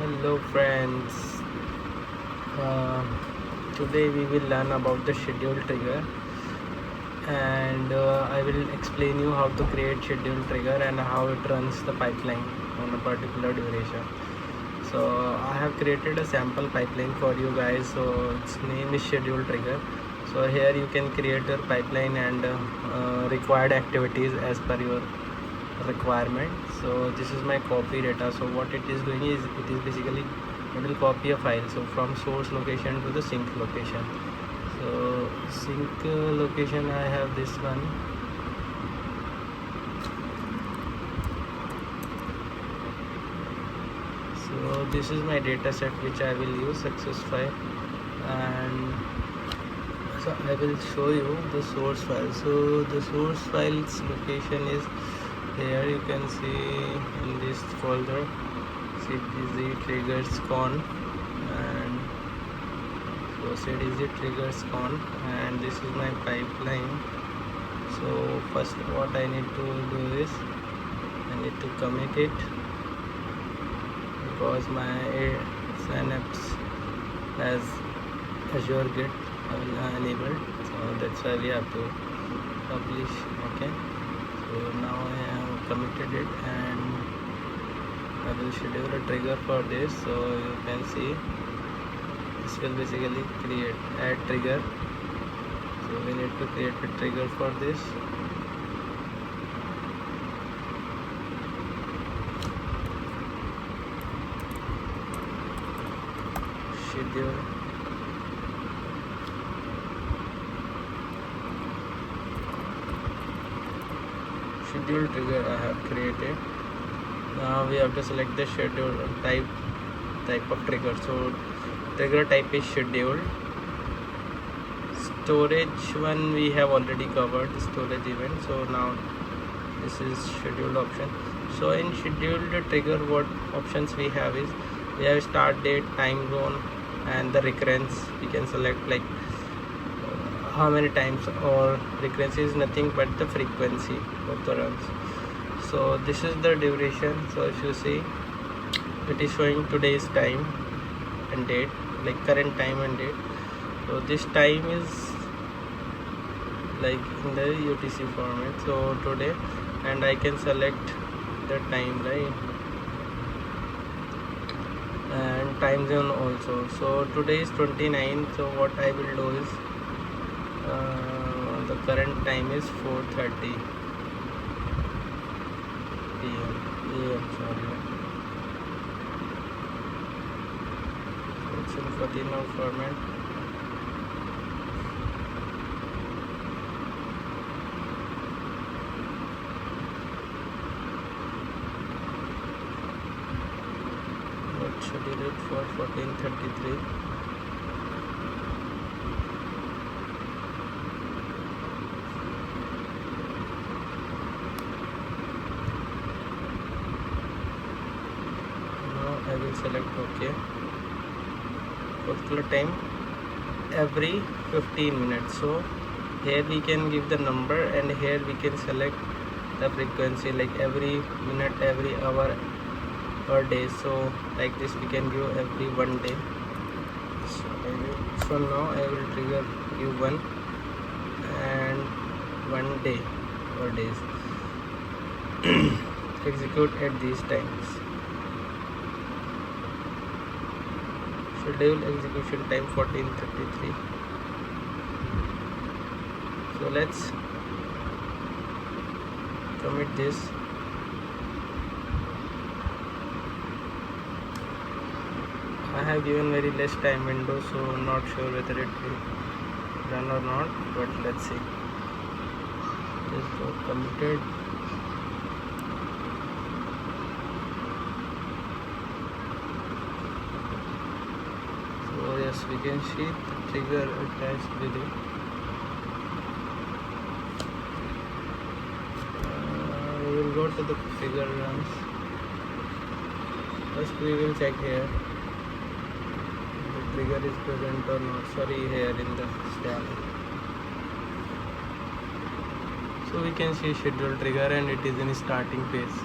Hello friends, uh, today we will learn about the schedule trigger, and I will explain you how to create schedule trigger and how it runs the pipeline on a particular duration. So I have created a sample pipeline for you guys, so its name is schedule trigger. So here you can create your pipeline and required activities as per your requirement. So this is my copy data. So what it is doing is it is basically it will copy a file, so from source location to the sync location. So sync location, I have this one. So this is my data set which I will use success file, and so I will show you the source file. So the source file's location is here. You can see in this folder cdz triggers con, and so cdz triggers con, and this is my pipeline. So first what I need to do is I need to commit it, because my Synapse has Azure Git enabled, so that's why we have to publish. Okay, so now I have committed it, and I will schedule a trigger for this. So you can see this will basically create add trigger. So we need to create a trigger for this. Schedule trigger I have created. Now we have to select the schedule type of trigger. So trigger type is scheduled. Storage one we have already covered, storage event. So now this is scheduled option. So in scheduled trigger, what options we have is we have start date, time zone, and the recurrence. We can select like how many times, or recurrence is nothing but the frequency of the runs. So this is the duration. So if you see, it is showing today's time and date, like current time and date. So this time is like in the UTC format, so today, and I can select the time, right, and time zone also. So today is 29. So what I will do is the current time is 4:30 p.m. Sorry, so it's in 14 hour format. Let's schedule it for 14:33. I will select OK. Particular time every 15 minutes. So here we can give the number, and here we can select the frequency, like every minute, every hour, or day. So like this we can give every 1 day. So now I will trigger u1 and 1 day or days. Execute at these times. Schedule execution time 14:33. So let's commit this. I have given very less time window, so not sure whether it will run or not, but let's see. This got committed. So yes, we can see the trigger attached with it. We will go to the trigger runs. First we will check here the trigger is present or not. Sorry, here in the stack. So we can see schedule trigger, and it is in starting phase.